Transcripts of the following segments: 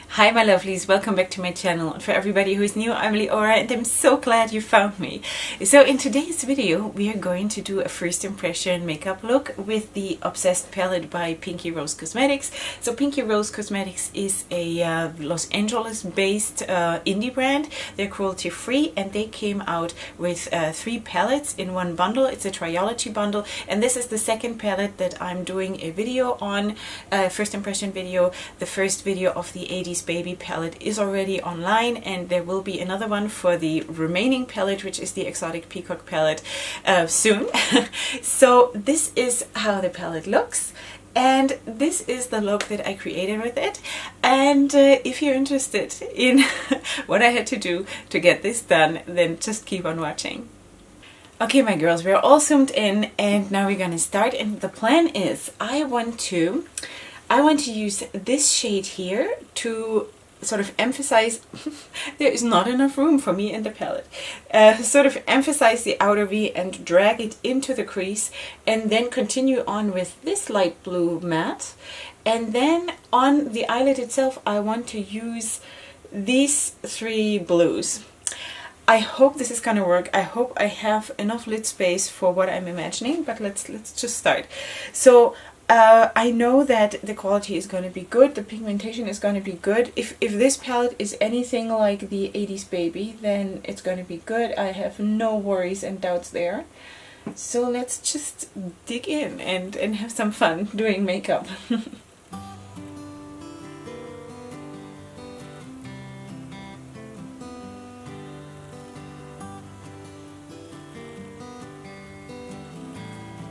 Hi my lovelies, welcome back to my channel. And for everybody who is new, I'm Leorah and I'm so glad you found me. So in today's video we are going to do a first impression makeup look with the Obsessed palette by Pinky Rose Cosmetics. So Pinky Rose Cosmetics is a Los Angeles based indie brand. They're cruelty free and they came out with 3 palettes in one bundle. It's a triology bundle and this is the second palette that I'm doing a video on, first impression video. The first video of the 80s Baby palette is already online and there will be another one for the remaining palette, which is the Exotic Peacock palette, soon. So this is how the palette looks and this is the look that I created with it. And if you're interested in what I had to do to get this done, then just keep on watching. Okay my girls, we're all zoomed in and now we're gonna start, and the plan is I want to use this shade here to sort of emphasize there is not enough room for me in the palette, sort of emphasize the outer V and drag it into the crease, and then continue on with this light blue matte. And then on the eyelid itself I want to use these 3 blues. I hope this is gonna work. I hope I have enough lid space for what I'm imagining, but let's just start. So I know that the quality is going to be good, the pigmentation is going to be good. If this palette is anything like the 80s Baby, then it's going to be good. I have no worries and doubts there. So let's just dig in and have some fun doing makeup.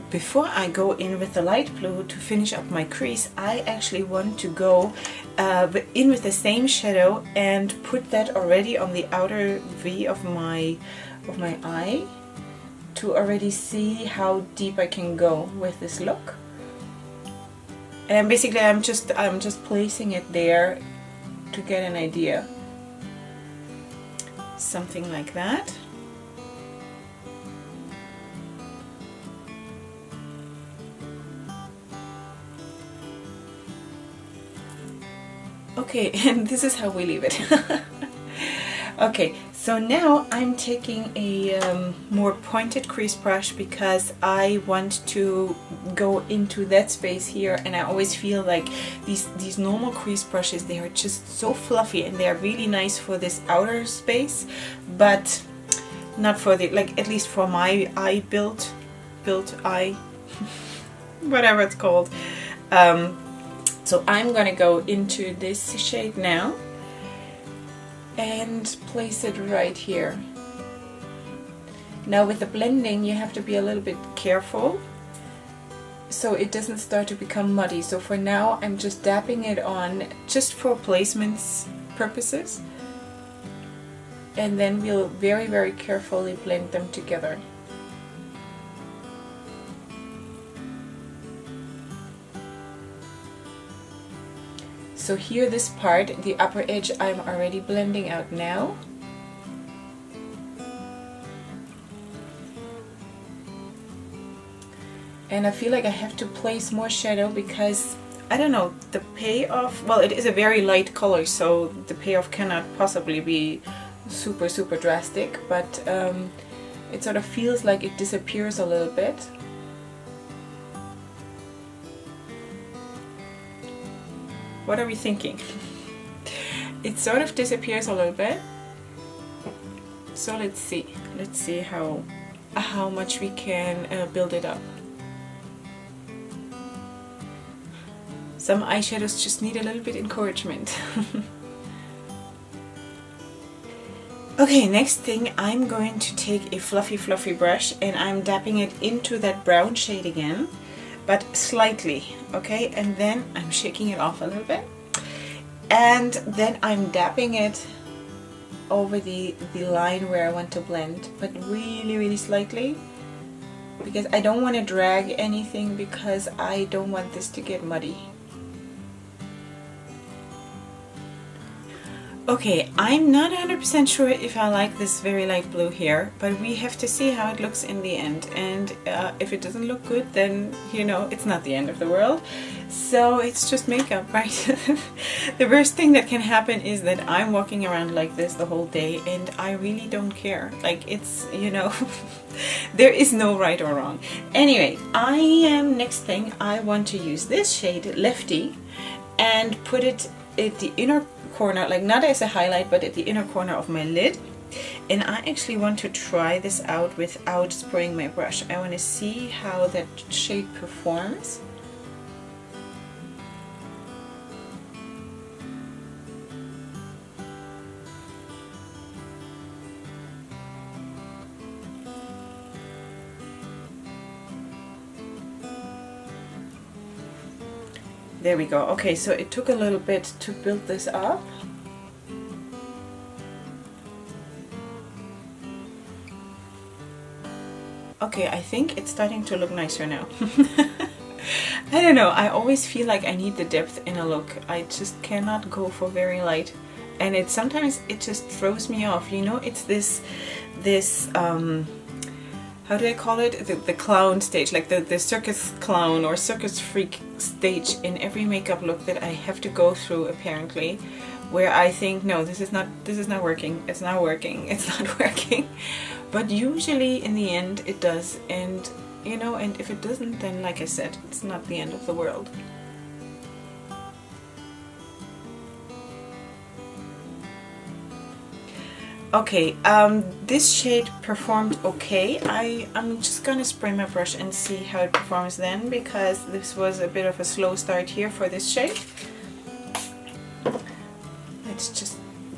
Before I go in with the light blue to finish up my crease, I actually want to go in with the same shadow and put that already on the outer V of my eye to already see how deep I can go with this look. And basically I'm just placing it there to get an idea. Something like that. Okay, and this is how we leave it. Okay, so now I'm taking a more pointed crease brush because I want to go into that space here, and I always feel like these normal crease brushes, they are just so fluffy and they are really nice for this outer space, but not for the, like, at least for my eye built eye, whatever it's called. So I'm going to go into this shade now and place it right here. Now with the blending you have to be a little bit careful so it doesn't start to become muddy. So for now I'm just dabbing it on just for placements purposes, and then we'll very, very carefully blend them together. So here, this part, the upper edge, I'm already blending out now. And I feel like I have to place more shadow because, I don't know, the payoff, well, it is a very light color, so the payoff cannot possibly be super, super drastic, but it sort of feels like it disappears a little bit. What are we thinking? It sort of disappears a little bit. So let's see how much we can build it up. Some eyeshadows just need a little bit encouragement. Okay, next thing, I'm going to take a fluffy brush and I'm dabbing it into that brown shade again, but slightly, okay? And then I'm shaking it off a little bit. And then I'm dabbing it over the line where I want to blend, but really, really slightly, because I don't want to drag anything because I don't want this to get muddy. Okay, I'm not 100% sure if I like this very light blue here, but we have to see how it looks in the end. And if it doesn't look good, then, you know, it's not the end of the world. So it's just makeup, right? The worst thing that can happen is that I'm walking around like this the whole day and I really don't care. Like, it's, you know, there is no right or wrong. Anyway, next thing, I want to use this shade, Lefty, and put it at the inner corner, like not as a highlight, but at the inner corner of my lid. And I actually want to try this out without spraying my brush. I want to see how that shade performs. There we go. Okay, so it took a little bit to build this up. Okay, I think it's starting to look nicer now. I don't know, I always feel like I need the depth in a look. I just cannot go for very light. And sometimes it just throws me off, you know? It's this how do I call it? The clown stage, like the circus clown or circus freak stage in every makeup look that I have to go through, apparently, where I think, no, this is not working, it's not working, it's not working. But usually in the end it does, and you know, and if it doesn't, then like I said, it's not the end of the world. Okay, this shade performed okay. I'm just gonna spray my brush and see how it performs then, because this was a bit of a slow start here for this shade. Let's just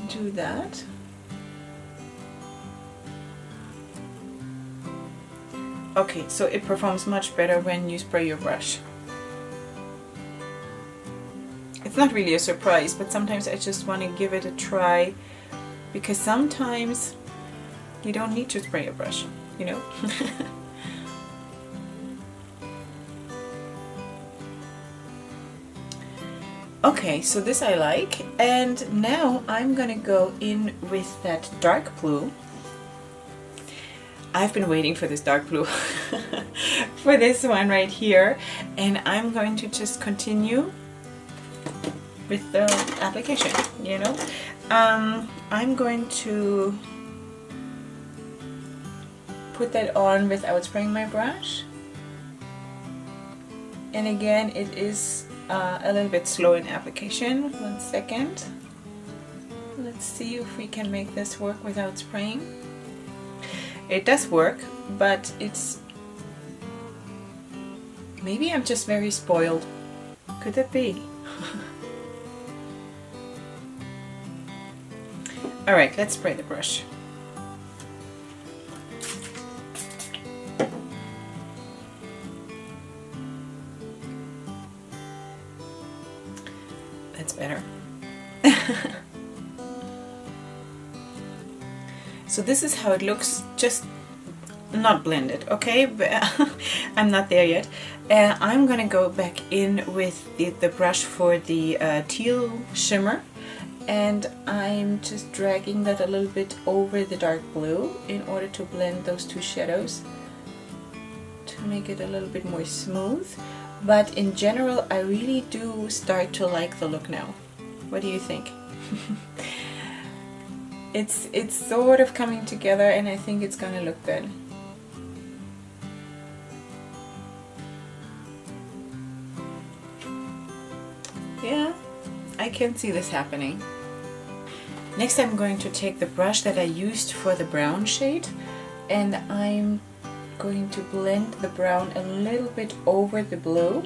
do that. Okay, so it performs much better when you spray your brush. It's not really a surprise, but sometimes I just want to give it a try, because sometimes you don't need to spray a brush, you know? Okay, so this I like, and now I'm gonna go in with that dark blue. I've been waiting for this dark blue for this one right here, and I'm going to just continue with the application, you know. I'm going to put that on without spraying my brush, and again it is a little bit slow in application. 1 second. Let's see if we can make this work without spraying. It does work, but it's... maybe I'm just very spoiled. Could that be? Alright, let's spray the brush. That's better. So this is how it looks, just not blended, okay? But I'm not there yet. I'm gonna go back in with the brush for the teal shimmer, and I'm just dragging that a little bit over the dark blue in order to blend those two shadows to make it a little bit more smooth. But in general, I really do start to like the look now. What do you think? It's sort of coming together, and I think it's gonna look good. Yeah, I can see this happening. Next, I'm going to take the brush that I used for the brown shade, and I'm going to blend the brown a little bit over the blue.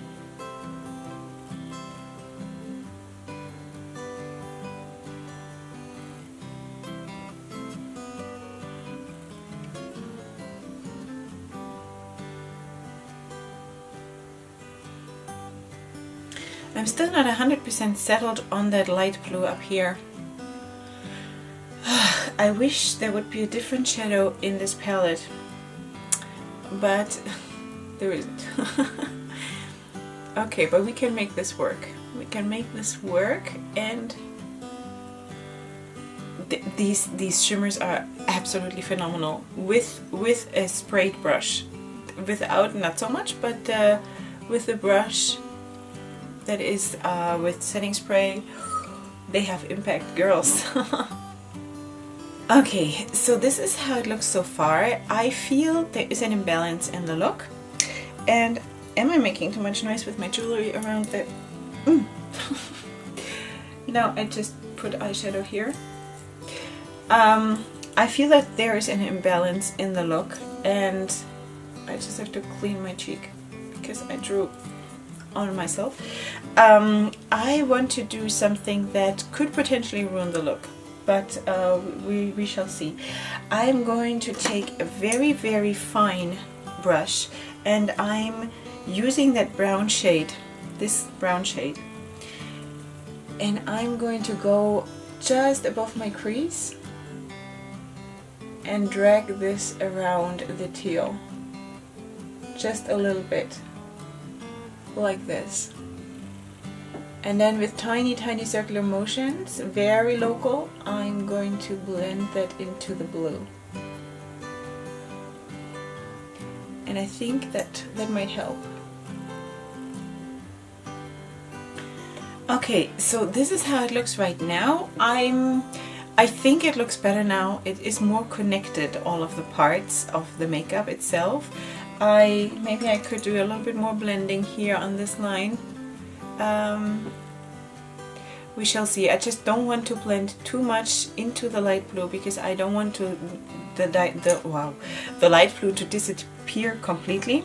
I'm still not 100% settled on that light blue up here. I wish there would be a different shadow in this palette, but there isn't. Okay, but we can make this work. We can make this work, and these shimmers are absolutely phenomenal with a sprayed brush. Without, not so much, but with the brush that is with setting spray, they have impact, girls. Okay, so this is how it looks so far. I feel there is an imbalance in the look. And am I making too much noise with my jewelry around the... Now I just put eyeshadow here. I feel that there is an imbalance in the look, and I just have to clean my cheek because I drew on myself. I want to do something that could potentially ruin the look, but we shall see. I'm going to take a very, very fine brush, and I'm using that brown shade, this brown shade, and I'm going to go just above my crease and drag this around the teal just a little bit, like this. And then with tiny circular motions, very local, I'm going to blend that into the blue. And I think that might help. Okay, so this is how it looks right now. I think it looks better now. It is more connected, all of the parts of the makeup itself. Maybe I could do a little bit more blending here on this line. We shall see. I just don't want to blend too much into the light blue because I don't want to the light blue to disappear completely.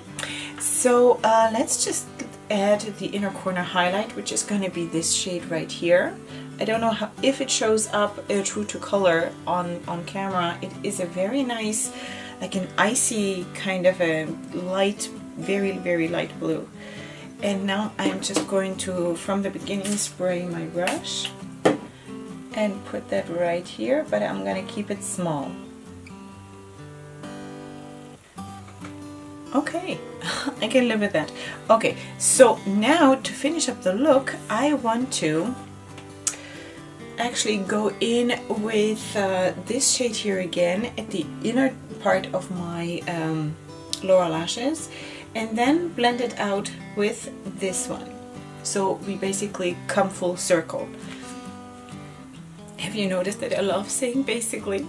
So let's just add the inner corner highlight, which is going to be this shade right here. I don't know if it shows up true to color on camera. It is a very nice, like an icy kind of a light, very light blue. And now I'm just going to, from the beginning, spray my brush and put that right here, but I'm going to keep it small. Okay, I can live with that. Okay, so now to finish up the look, I want to actually go in with this shade here again at the inner part of my lower lashes, and then blend it out with this one. So we basically come full circle. Have you noticed that I love saying basically?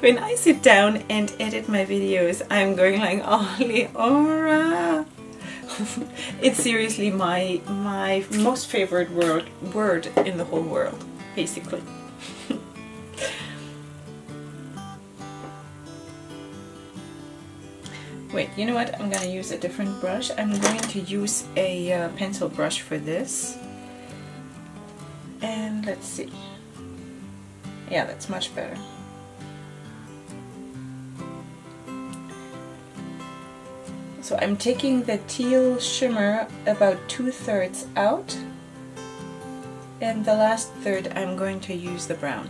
When I sit down and edit my videos, I'm going like, oh, Leorah. It's seriously my most favorite word in the whole world, basically. Wait, you know what? I'm going to use a different brush. I'm going to use a pencil brush for this. And let's see. Yeah, that's much better. So I'm taking the teal shimmer about 2/3 out, and the last third I'm going to use the brown.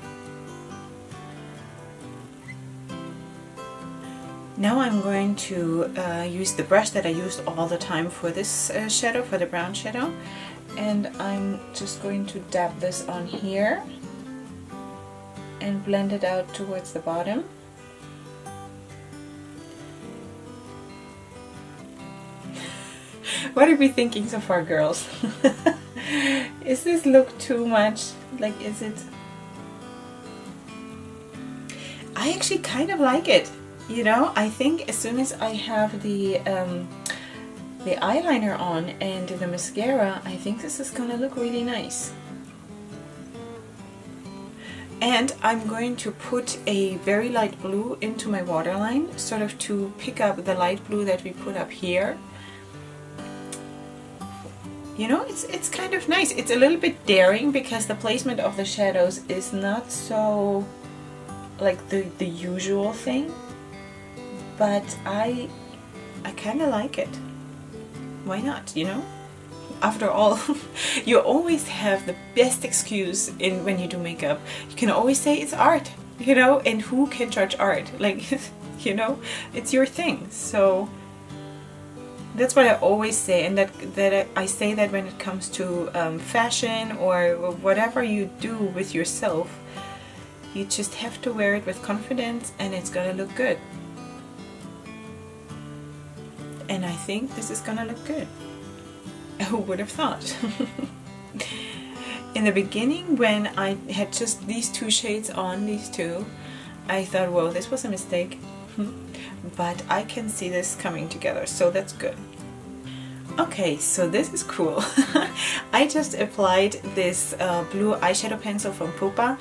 Now I'm going to use the brush that I used all the time for this shadow, for the brown shadow, and I'm just going to dab this on here and blend it out towards the bottom. What are we thinking so far, girls? Is this look too much? Like, is it? I actually kind of like it. You know, I think as soon as I have the eyeliner on and the mascara, I think this is gonna look really nice. And I'm going to put a very light blue into my waterline, sort of to pick up the light blue that we put up here. You know, it's kind of nice. It's a little bit daring because the placement of the shadows is not so like the usual thing, but I kind of like it. Why not, you know? After all, you always have the best excuse when you do makeup. You can always say it's art, you know, and who can judge art? Like, you know, it's your thing. So that's what I always say, and that I say that when it comes to fashion or whatever you do with yourself, You just have to wear it with confidence and it's gonna look good. And I think this is gonna look good. Who would have thought? In the beginning, when I had just these two shades on, these two, I thought, whoa, this was a mistake. But I can see this coming together, so that's good. Okay, so this is cool. I just applied this blue eyeshadow pencil from Pupa,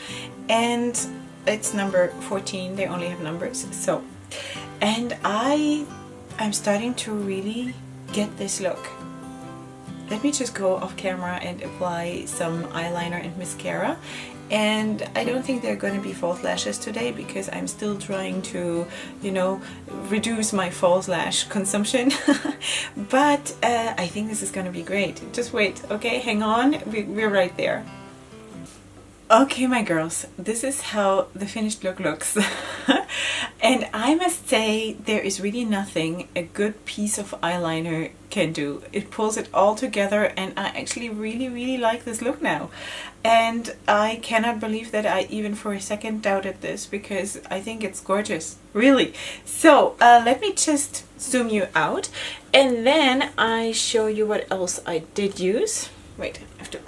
and it's number 14. They only have numbers. So, and I'm starting to really get this look. Let me just go off camera and apply some eyeliner and mascara. And I don't think they're going to be false lashes today because I'm still trying to, you know, reduce my false lash consumption. But I think this is going to be great. Just wait, okay? Hang on, we're right there. Okay, my girls, this is how the finished look looks. And I must say, there is really nothing a good piece of eyeliner can do. It pulls it all together, and I actually really like this look now. And I cannot believe that I even for a second doubted this, because I think it's gorgeous, really. So let me just zoom you out, and then I show you what else I did use. Wait, I have to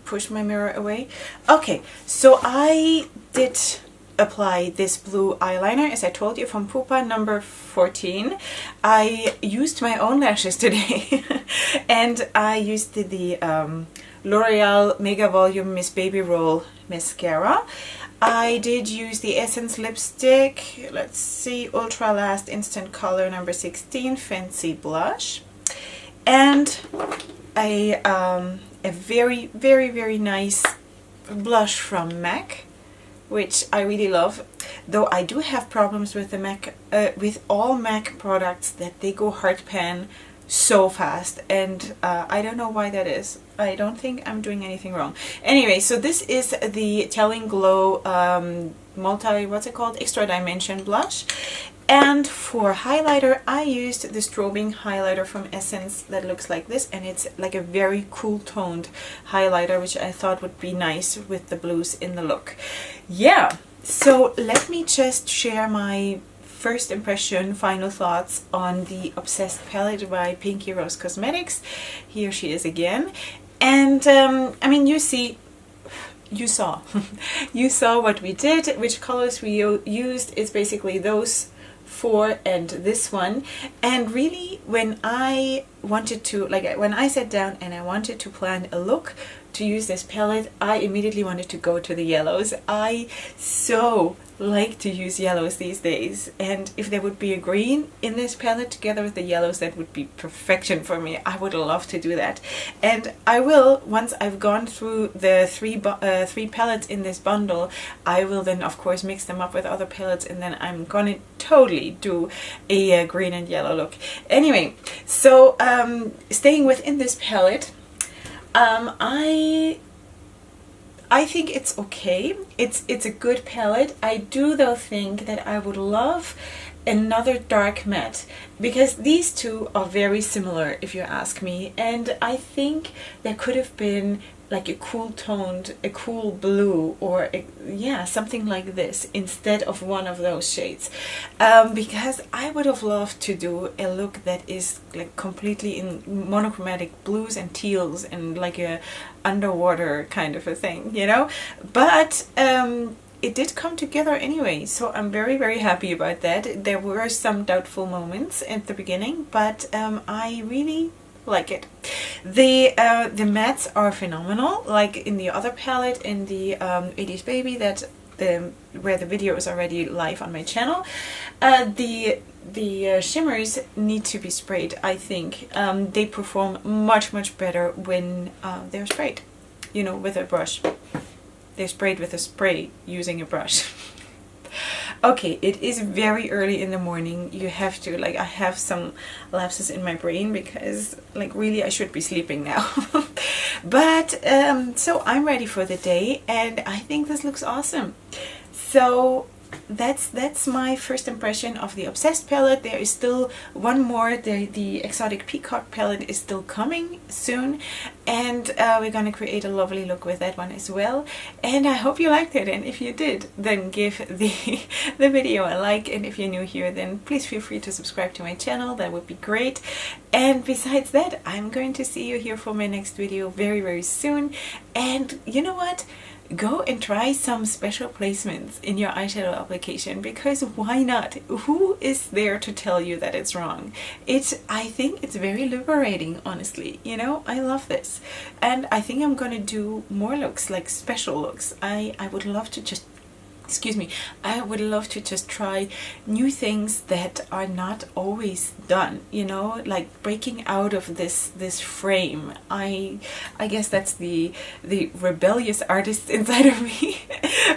push my mirror away. Okay, so I did apply this blue eyeliner, as I told you, from Pupa, number 14. I used my own lashes today. And I used the L'Oreal Mega Volume Miss Baby Roll mascara. I did use the Essence lipstick, let's see, Ultra Last Instant Color number 16 Fancy Blush, and a very nice blush from MAC, which I really love. Though I do have problems with the MAC, with all MAC products, that they go hard pan so fast, and I don't know why that is. I don't think I'm doing anything wrong. Anyway, so this is the Telling Glow Extra Dimension blush. And for highlighter, I used the strobing highlighter from Essence that looks like this, and it's like a very cool toned highlighter, which I thought would be nice with the blues in the look. Yeah, so let me just share my first impression, final thoughts on the Obsessed palette by Pinky Rose Cosmetics. Here she is again. And I mean, you saw you saw what we did, which colors we used. It's basically those four and this one. And really, when I wanted to, like, when I sat down and I wanted to plan a look to use this palette, I immediately wanted to go to the yellows. I so like to use yellows these days, and if there would be a green in this palette together with the yellows, that would be perfection for me. I would love to do that, and I will, once I've gone through the three palettes in this bundle, I will then of course mix them up with other palettes, and then I'm gonna totally do a green and yellow look. Anyway, so staying within this palette, I think it's okay. It's a good palette. I do though think that I would love another dark matte, because these two are very similar if you ask me, and I think there could have been like a cool toned, a cool blue, or yeah, something like this instead of one of those shades, because I would have loved to do a look that is like completely in monochromatic blues and teals and like a underwater kind of a thing, you know, but it did come together anyway, so I'm very happy about that. There were some doubtful moments at the beginning, but I really like it. The mattes are phenomenal, like in the other palette, in the 80s Baby, that where the video is already live on my channel. The shimmers need to be sprayed, I think. They perform much better when they're sprayed, you know, with a brush. They're sprayed with a spray using a brush. Okay, it is very early in the morning. You have to, like, I have some lapses in my brain because, like, really I should be sleeping now. But so I'm ready for the day, and I think this looks awesome. So that's my first impression of the Obsessed palette. There is still one more. The Exotic Peacock palette is still coming soon, and we're going to create a lovely look with that one as well. And I hope you liked it, and if you did, then give the video a like, and if you're new here, then please feel free to subscribe to my channel. That would be great. And besides that, I'm going to see you here for my next video very, very soon. And you know what? Go and try some special placements in your eyeshadow application, because why not? Who is there to tell you that it's wrong? I think it's very liberating, honestly. You know, I love this, and I think I'm gonna do more looks, like special looks. I would love to just, excuse me, I would love to just try new things that are not always done, you know, like breaking out of this frame. I guess that's the rebellious artist inside of me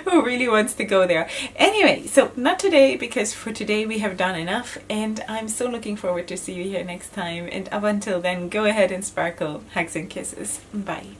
who really wants to go there. Anyway, so not today, because for today we have done enough, and I'm so looking forward to see you here next time. And up until then, go ahead and sparkle. Hugs and kisses. Bye.